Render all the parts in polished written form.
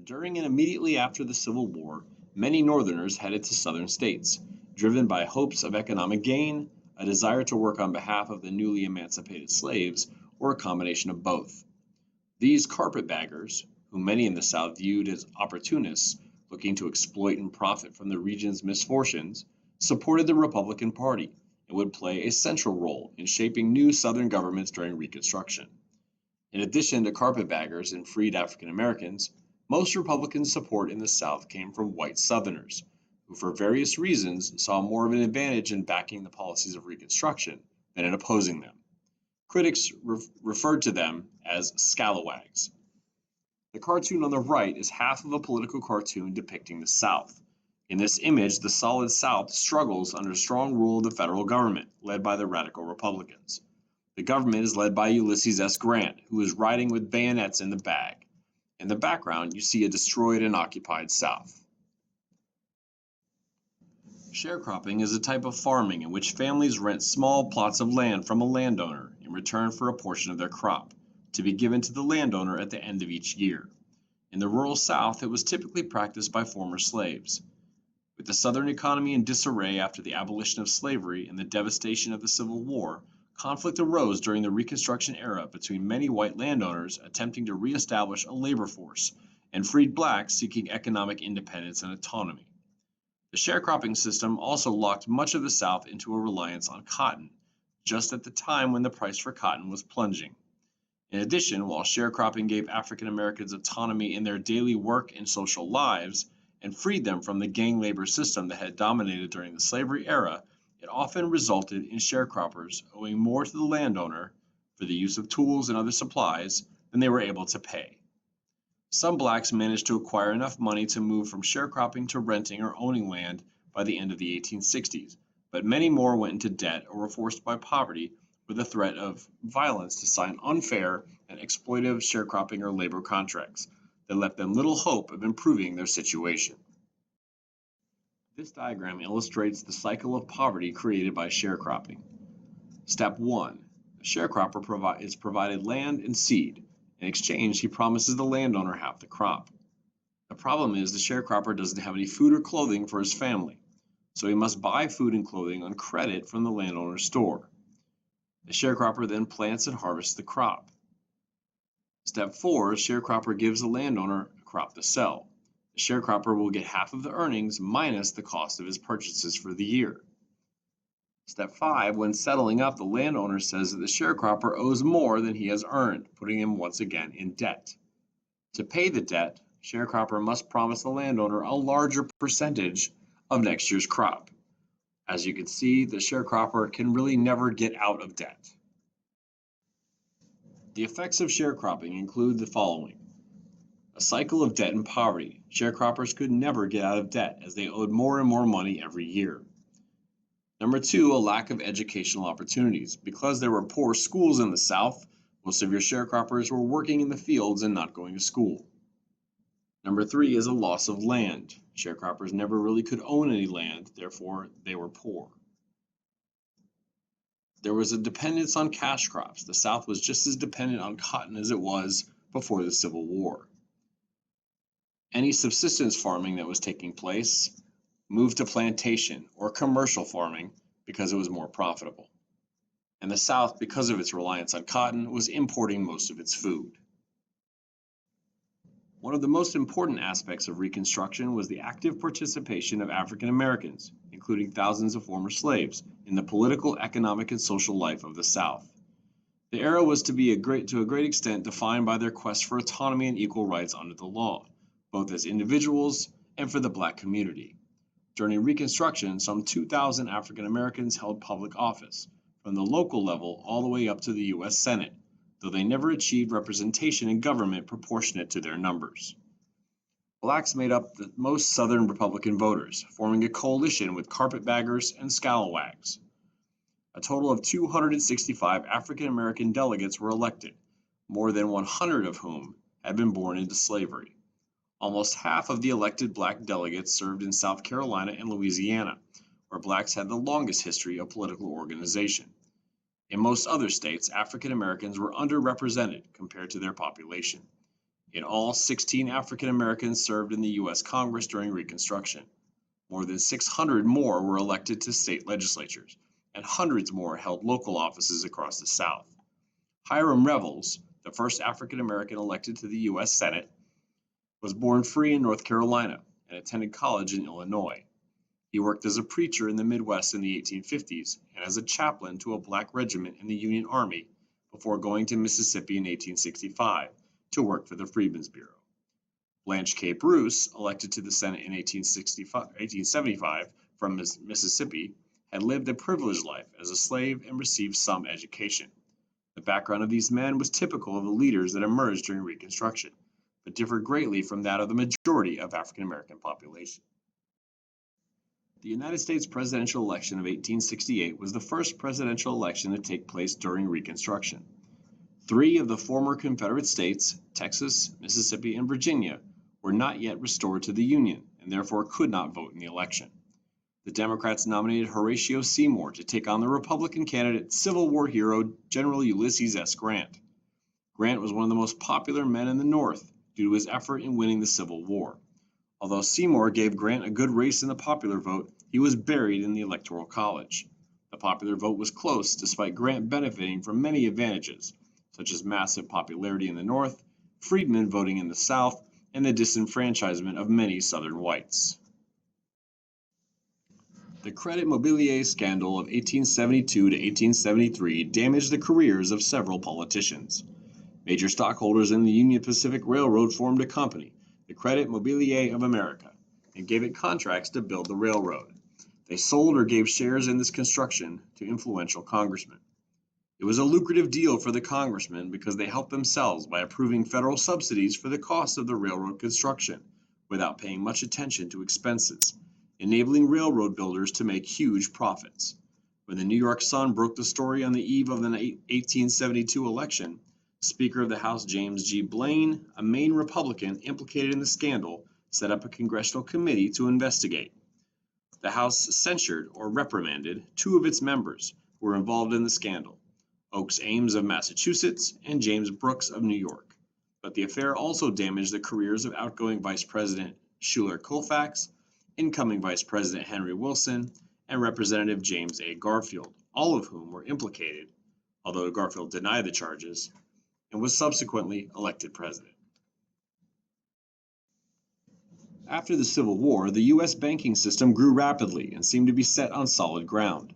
During and immediately after the Civil War, many Northerners headed to Southern states, driven by hopes of economic gain, a desire to work on behalf of the newly emancipated slaves, or a combination of both. These carpetbaggers, whom many in the South viewed as opportunists looking to exploit and profit from the region's misfortunes, supported the Republican Party and would play a central role in shaping new Southern governments during Reconstruction. In addition to carpetbaggers and freed African Americans, most Republican support in the South came from white Southerners, who for various reasons saw more of an advantage in backing the policies of Reconstruction than in opposing them. Critics referred to them as scalawags. The cartoon on the right is half of a political cartoon depicting the South. In this image, the solid South struggles under strong rule of the federal government, led by the radical Republicans. The government is led by Ulysses S. Grant, who is riding with bayonets in the bag. In the background, you see a destroyed and occupied South. Sharecropping is a type of farming in which families rent small plots of land from a landowner in return for a portion of their crop, to be given to the landowner at the end of each year. In the rural South, it was typically practiced by former slaves. With the Southern economy in disarray after the abolition of slavery and the devastation of the Civil War, conflict arose during the Reconstruction era between many white landowners attempting to reestablish a labor force and freed blacks seeking economic independence and autonomy. The sharecropping system also locked much of the South into a reliance on cotton, just at the time when the price for cotton was plunging. In addition, while sharecropping gave African Americans autonomy in their daily work and social lives and freed them from the gang labor system that had dominated during the slavery era, it often resulted in sharecroppers owing more to the landowner for the use of tools and other supplies than they were able to pay. Some blacks managed to acquire enough money to move from sharecropping to renting or owning land by the end of the 1860s, but many more went into debt or were forced by poverty with the threat of violence to sign unfair and exploitive sharecropping or labor contracts that left them little hope of improving their situation. This diagram illustrates the cycle of poverty created by sharecropping. Step 1. The sharecropper is provided land and seed. In exchange, he promises the landowner half the crop. The problem is the sharecropper doesn't have any food or clothing for his family, so he must buy food and clothing on credit from the landowner's store. The sharecropper then plants and harvests the crop. Step 4, the sharecropper gives the landowner a crop to sell. The sharecropper will get half of the earnings minus the cost of his purchases for the year. Step 5, when settling up, the landowner says that the sharecropper owes more than he has earned, putting him once again in debt. To pay the debt, sharecropper must promise the landowner a larger percentage of next year's crop. As you can see, the sharecropper can really never get out of debt. The effects of sharecropping include the following. A cycle of debt and poverty. Sharecroppers could never get out of debt as they owed more and more money every year. Number 2, a lack of educational opportunities. Because there were poor schools in the South, most of your sharecroppers were working in the fields and not going to school. Number 3 is a loss of land. Sharecroppers never really could own any land, therefore they were poor. There was a dependence on cash crops. The South was just as dependent on cotton as it was before the Civil War. Any subsistence farming that was taking place moved to plantation or commercial farming because it was more profitable. And the South, because of its reliance on cotton, was importing most of its food. One of the most important aspects of Reconstruction was the active participation of African Americans, including thousands of former slaves, in the political, economic, and social life of the South. The era was to a great extent defined by their quest for autonomy and equal rights under the law, both as individuals and for the Black community. During Reconstruction, some 2,000 African Americans held public office, from the local level all the way up to the U.S. Senate, though they never achieved representation in government proportionate to their numbers. Blacks made up the most Southern Republican voters, forming a coalition with carpetbaggers and scalawags. A total of 265 African American delegates were elected, more than 100 of whom had been born into slavery. Almost half of the elected Black delegates served in South Carolina and Louisiana, where Blacks had the longest history of political organization. In most other states, African Americans were underrepresented compared to their population. In all, 16 African Americans served in the U.S. Congress during Reconstruction. More than 600 more were elected to state legislatures, and hundreds more held local offices across the South. Hiram Revels, the first African American elected to the U.S. Senate, was born free in North Carolina and attended college in Illinois. He worked as a preacher in the Midwest in the 1850s and as a chaplain to a black regiment in the Union Army before going to Mississippi in 1865 to work for the Freedmen's Bureau. Blanche K. Bruce, elected to the Senate in 1875 from Mississippi, had lived a privileged life as a slave and received some education. The background of these men was typical of the leaders that emerged during Reconstruction, but differed greatly from that of the majority of African American population. The United States presidential election of 1868 was the first presidential election to take place during Reconstruction. 3 of the former Confederate states, Texas, Mississippi, and Virginia, were not yet restored to the Union and therefore could not vote in the election. The Democrats nominated Horatio Seymour to take on the Republican candidate, Civil War hero General Ulysses S. Grant. Grant was one of the most popular men in the North due to his effort in winning the Civil War. Although Seymour gave Grant a good race in the popular vote, he was buried in the Electoral College. The popular vote was close despite Grant benefiting from many advantages, such as massive popularity in the North, freedmen voting in the South, and the disenfranchisement of many Southern whites. The Credit Mobilier scandal of 1872 to 1873 damaged the careers of several politicians. Major stockholders in the Union Pacific Railroad formed a company, the Credit Mobilier of America, and gave it contracts to build the railroad. They sold or gave shares in this construction to influential congressmen. It was a lucrative deal for the congressmen because they helped themselves by approving federal subsidies for the cost of the railroad construction without paying much attention to expenses, enabling railroad builders to make huge profits. When the New York Sun broke the story on the eve of the 1872 election, Speaker of the House James G. Blaine, a Maine Republican implicated in the scandal, set up a congressional committee to investigate. The House censured or reprimanded 2 of its members who were involved in the scandal, Oakes Ames of Massachusetts and James Brooks of New York. But the affair also damaged the careers of outgoing Vice President Schuyler Colfax, incoming Vice President Henry Wilson, and Representative James A. Garfield, all of whom were implicated, although Garfield denied the charges, and was subsequently elected president. After the Civil War, the U.S. banking system grew rapidly and seemed to be set on solid ground.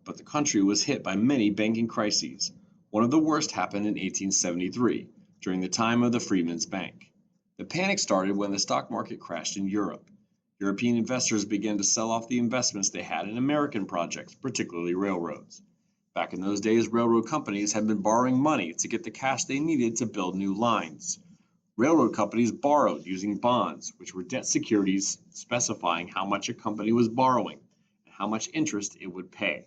But the country was hit by many banking crises. One of the worst happened in 1873, during the time of the Freedmen's Bank. The panic started when the stock market crashed in Europe. European investors began to sell off the investments they had in American projects, particularly railroads. Back in those days, railroad companies had been borrowing money to get the cash they needed to build new lines. Railroad companies borrowed using bonds, which were debt securities specifying how much a company was borrowing and how much interest it would pay.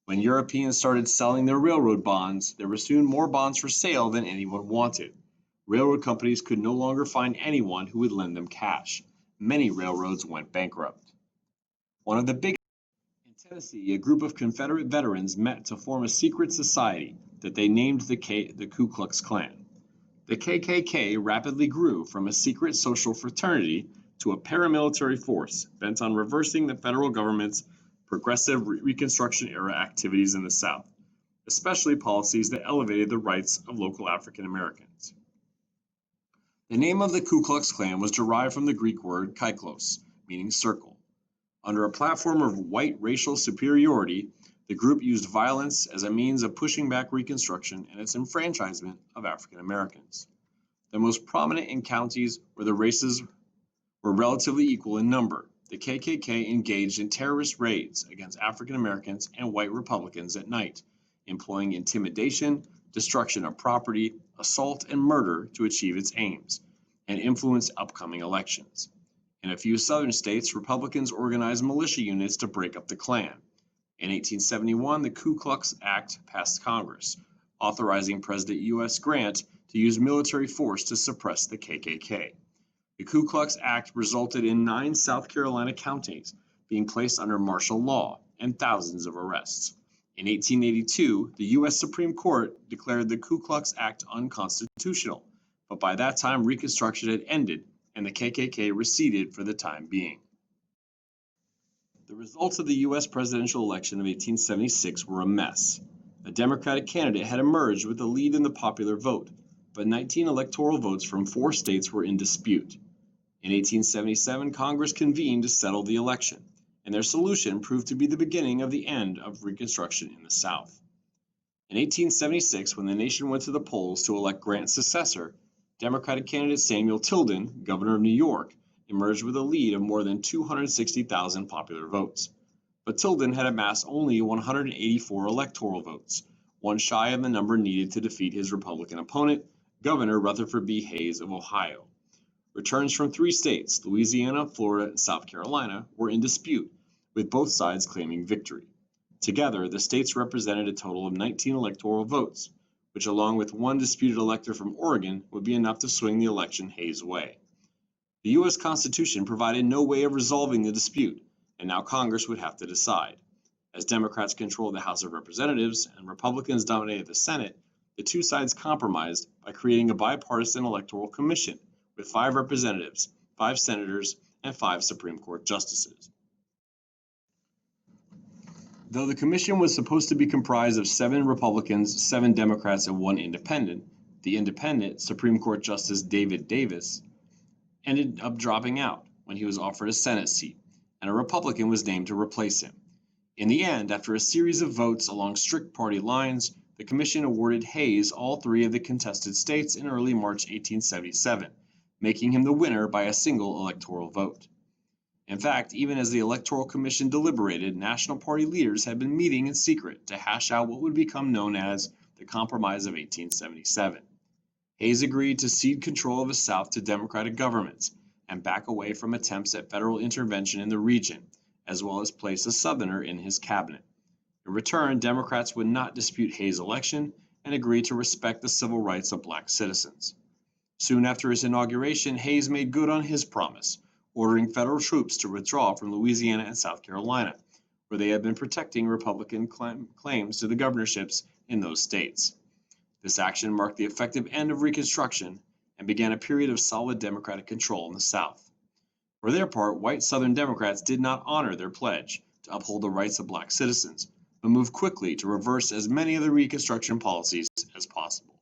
When Europeans started selling their railroad bonds, there were soon more bonds for sale than anyone wanted. Railroad companies could no longer find anyone who would lend them cash. Many railroads went bankrupt. One of the biggest in Tennessee, a group of Confederate veterans met to form a secret society that they named the Ku Klux Klan. The KKK rapidly grew from a secret social fraternity to a paramilitary force bent on reversing the federal government's progressive Reconstruction-era activities in the South, especially policies that elevated the rights of local African Americans. The name of the Ku Klux Klan was derived from the Greek word kaiklos, meaning circle. Under a platform of white racial superiority, the group used violence as a means of pushing back Reconstruction and its enfranchisement of African Americans. The most prominent in counties where the races were relatively equal in number, the KKK engaged in terrorist raids against African Americans and white Republicans at night, employing intimidation, destruction of property, assault, and murder to achieve its aims, and influence upcoming elections. In a few southern states, Republicans organized militia units to break up the Klan. In 1871, the Ku Klux Act passed Congress, authorizing President U.S. Grant to use military force to suppress the KKK. The Ku Klux Act resulted in 9 South Carolina counties being placed under martial law and thousands of arrests. In 1882, the U.S. Supreme Court declared the Ku Klux Act unconstitutional, but by that time Reconstruction had ended and the KKK receded for the time being. The results of the U.S. presidential election of 1876 were a mess. A Democratic candidate had emerged with a lead in the popular vote, but 19 electoral votes from 4 states were in dispute. In 1877, Congress convened to settle the election, and their solution proved to be the beginning of the end of Reconstruction in the South. In 1876, when the nation went to the polls to elect Grant's successor, Democratic candidate Samuel Tilden, governor of New York, emerged with a lead of more than 260,000 popular votes. But Tilden had amassed only 184 electoral votes, one shy of the number needed to defeat his Republican opponent, Governor Rutherford B. Hayes of Ohio. Returns from 3 states, Louisiana, Florida, and South Carolina, were in dispute, with both sides claiming victory. Together, the states represented a total of 19 electoral votes, which along with one disputed elector from Oregon would be enough to swing the election Hayes' way. The U.S. Constitution provided no way of resolving the dispute, and now Congress would have to decide. As Democrats controlled the House of Representatives and Republicans dominated the Senate, the two sides compromised by creating a bipartisan electoral commission with 5 representatives, 5 senators, and 5 Supreme Court justices. Though the commission was supposed to be comprised of 7 Republicans, 7 Democrats, and 1 independent, the independent, Supreme Court Justice David Davis, ended up dropping out when he was offered a Senate seat, and a Republican was named to replace him. In the end, after a series of votes along strict party lines, the commission awarded Hayes all 3 of the contested states in early March 1877, making him the winner by a single electoral vote. In fact, even as the Electoral Commission deliberated, National Party leaders had been meeting in secret to hash out what would become known as the Compromise of 1877. Hayes agreed to cede control of the South to Democratic governments and back away from attempts at federal intervention in the region, as well as place a Southerner in his cabinet. In return, Democrats would not dispute Hayes' election and agreed to respect the civil rights of black citizens. Soon after his inauguration, Hayes made good on his promise, ordering federal troops to withdraw from Louisiana and South Carolina, where they had been protecting Republican claims to the governorships in those states. This action marked the effective end of Reconstruction and began a period of solid Democratic control in the South. For their part, white Southern Democrats did not honor their pledge to uphold the rights of black citizens, but moved quickly to reverse as many of the Reconstruction policies as possible.